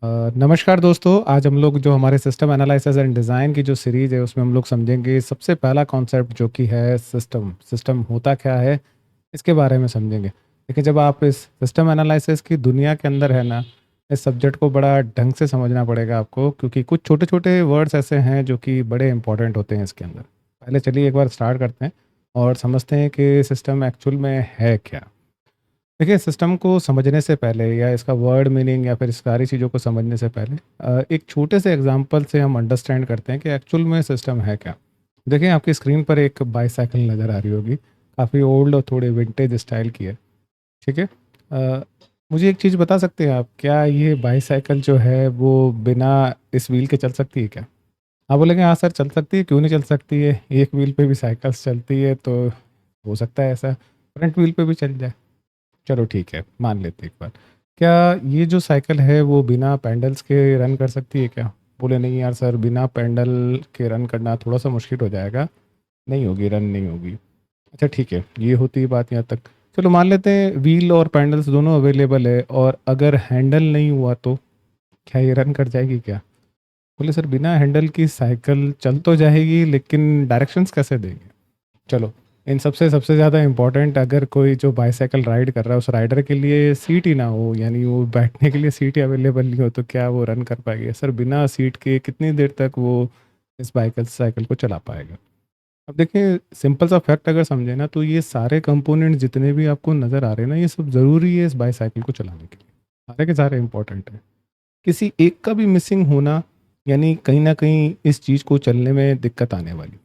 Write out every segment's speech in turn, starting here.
नमस्कार दोस्तों। आज हम लोग जो हमारे सिस्टम एनालिसिस एंड डिज़ाइन की जो सीरीज़ है उसमें हम लोग समझेंगे सबसे पहला कॉन्सेप्ट जो कि है सिस्टम। सिस्टम होता क्या है इसके बारे में समझेंगे। देखिए, जब आप इस सिस्टम एनालिसिस की दुनिया के अंदर है ना, इस सब्जेक्ट को बड़ा ढंग से समझना पड़ेगा आपको, क्योंकि कुछ छोटे छोटे वर्ड्स ऐसे हैं जो कि बड़े इंपॉर्टेंट होते हैं इसके अंदर। पहले चलिए एक बार स्टार्ट करते हैं और समझते हैं कि सिस्टम एक्चुअल में है क्या। देखिए, सिस्टम को समझने से पहले या इसका वर्ड मीनिंग या फिर इस सारी चीज़ों को समझने से पहले एक छोटे से एग्जांपल से हम अंडरस्टैंड करते हैं कि एक्चुअल में सिस्टम है क्या। देखिए, आपकी स्क्रीन पर एक बाईसाइकिल नज़र आ रही होगी, काफ़ी ओल्ड और थोड़ी विंटेज स्टाइल की है। ठीक है। मुझे एक चीज़ बता सकते हैं आप, क्या ये बाईसाइकिल जो है वो बिना इस व्हील के चल सकती है क्या? आप बोलेंगे हाँ सर, चल सकती है, क्यों नहीं चल सकती है, एक व्हील पे भी साइकिल्स चलती है, तो हो सकता है ऐसा फ्रंट व्हील पे भी चल जाए। चलो ठीक है, मान लेते हैं एक बार। क्या ये जो साइकिल है वो बिना पैडल्स के रन कर सकती है क्या? बोले नहीं यार सर, बिना पैडल के रन करना थोड़ा सा मुश्किल हो जाएगा, नहीं होगी, रन नहीं होगी। अच्छा ठीक है, ये होती है बात यहाँ तक। चलो मान लेते हैं व्हील और पैडल्स दोनों अवेलेबल है, और अगर हैंडल नहीं हुआ तो क्या ये रन कर जाएगी क्या? बोले सर, बिना हैंडल की साइकिल चल तो जाएगी, लेकिन डायरेक्शंस कैसे देंगे? चलो, इन सबसे सबसे ज़्यादा इम्पोर्टेंट, अगर कोई जो बाईसाइकिल राइड कर रहा है उस राइडर के लिए सीट ही ना हो, यानी वो बैठने के लिए सीट ही अवेलेबल नहीं हो, तो क्या वो रन कर पाएगी? सर, बिना सीट के कितनी देर तक वो इस बाइकल साइकिल को चला पाएगा? अब देखिए, सिंपल सा फैक्ट अगर समझे ना, तो ये सारे कंपोनेंट जितने भी आपको नज़र आ रहे हैं ना, ये सब ज़रूरी है इस बाईसाइकिल को चलाने के लिए। सारे के सारे इंपॉर्टेंट है। किसी एक का भी मिसिंग होना, यानी कहीं ना कहीं इस चीज़ को चलने में दिक्कत आने वाली।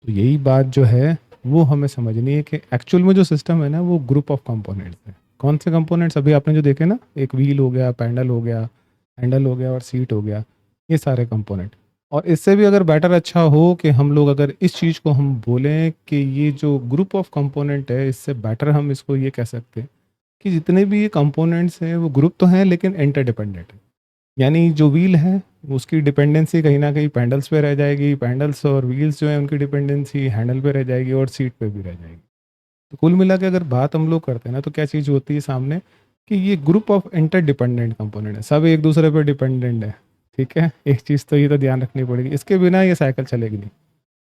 तो यही बात जो है वो हमें समझनी है कि एक्चुअल में जो सिस्टम है ना, वो ग्रुप ऑफ कंपोनेंट्स है। कौन से कंपोनेंट्स? अभी आपने जो देखे ना, एक व्हील हो गया, पैडल हो गया, हैंडल हो गया और सीट हो गया, ये सारे कंपोनेंट। और इससे भी अगर बेटर अच्छा हो कि हम लोग अगर इस चीज़ को हम बोलें कि ये जो ग्रुप ऑफ कंपोनेंट है, इससे बेटर हम इसको ये कह सकते हैं कि जितने भी ये कंपोनेंट्स हैं वो ग्रुप तो हैं लेकिन इंटरडिपेंडेंट है। यानी जो व्हील है उसकी डिपेंडेंसी कहीं न कहीं पैडल्स पे रह जाएगी, पैडल्स और व्हील्स जो हैं उनकी डिपेंडेंसी हैंडल पे रह जाएगी और सीट पे भी रह जाएगी। तो कुल मिला के अगर बात हम लोग करते हैं ना, तो क्या चीज़ होती है सामने, कि ये ग्रुप ऑफ इंटरडिपेंडेंट कंपोनेंट है, सब एक दूसरे पे डिपेंडेंट है। ठीक है? एक चीज़ तो ये तो ध्यान रखनी पड़ेगी, इसके बिना ये साइकिल चलेगी नहीं।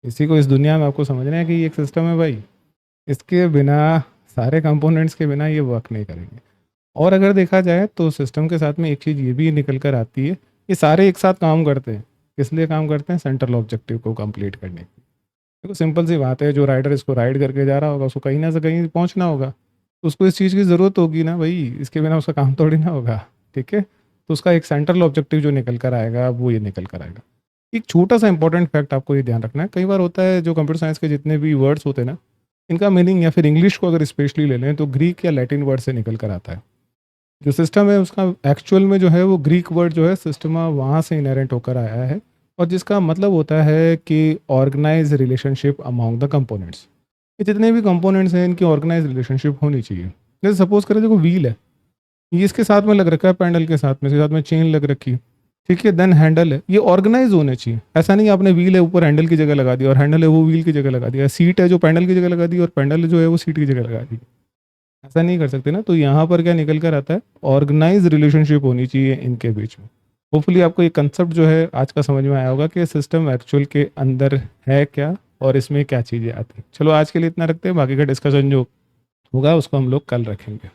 इसी को इस दुनिया में आपको समझना है कि ये एक सिस्टम है भाई, इसके बिना, सारे कंपोनेंट्स के बिना ये वर्क नहीं करेंगे। और अगर देखा जाए तो सिस्टम के साथ में एक चीज़ ये भी निकल कर आती है, ये सारे एक साथ काम करते हैं। किस लिए काम करते हैं? सेंट्रल ऑब्जेक्टिव को कंप्लीट करने के लिए। देखो, सिंपल सी बात है, जो राइडर इसको राइड करके जा रहा होगा उसको कहीं ना से कहीं पहुंचना होगा, तो उसको इस चीज़ की ज़रूरत होगी ना भाई, इसके बिना उसका काम थोड़ी ना होगा। ठीक है? तो उसका एक सेंट्रल ऑब्जेक्टिव जो निकल कर आएगा वो ये निकल कर आएगा। एक छोटा सा इंपॉर्टेंट फैक्ट आपको ये ध्यान रखना है, कई बार होता है जो कंप्यूटर साइंस के जितने भी वर्ड्स होते हैं ना, इनका मीनिंग या फिर इंग्लिश को अगर स्पेशली ले लें तो ग्रीक या लैटिन वर्ड से निकल कर आता है। जो सिस्टम है उसका एक्चुअल में जो है वो ग्रीक वर्ड जो है सिस्टमा, वहाँ से इनहेरेंट होकर आया है, और जिसका मतलब होता है कि organise relationship among the components. ये जितने भी कंपोनेंट्स हैं इनकी ऑर्गेनाइज रिलेशनशिप होनी चाहिए। जैसे सपोज करें, देखो व्हील है, ये इसके साथ में लग रखा है, पैडल के साथ में, इसके साथ में चेन लग रखी है। ठीक है, देन हैंडल है, ये ऑर्गेनाइज होने चाहिए। ऐसा नहीं आपने व्हील है ऊपर हैंडल की जगह लगा दिया और हैंडल है वो व्हील की जगह लगा दिया, सीट है जो पैडल की जगह लगा दी और पैडल जो है वो सीट की जगह लगा दी। ऐसा नहीं कर सकते ना। तो यहाँ पर क्या निकल कर आता है, ऑर्गेनाइज रिलेशनशिप होनी चाहिए इनके बीच में। होपफुली आपको ये कंसेप्ट जो है आज का समझ में आया होगा कि सिस्टम एक्चुअल के अंदर है क्या और इसमें क्या चीज़ें आती हैं। चलो आज के लिए इतना रखते हैं, बाकी का डिस्कशन जो होगा उसको हम लोग कल रखेंगे।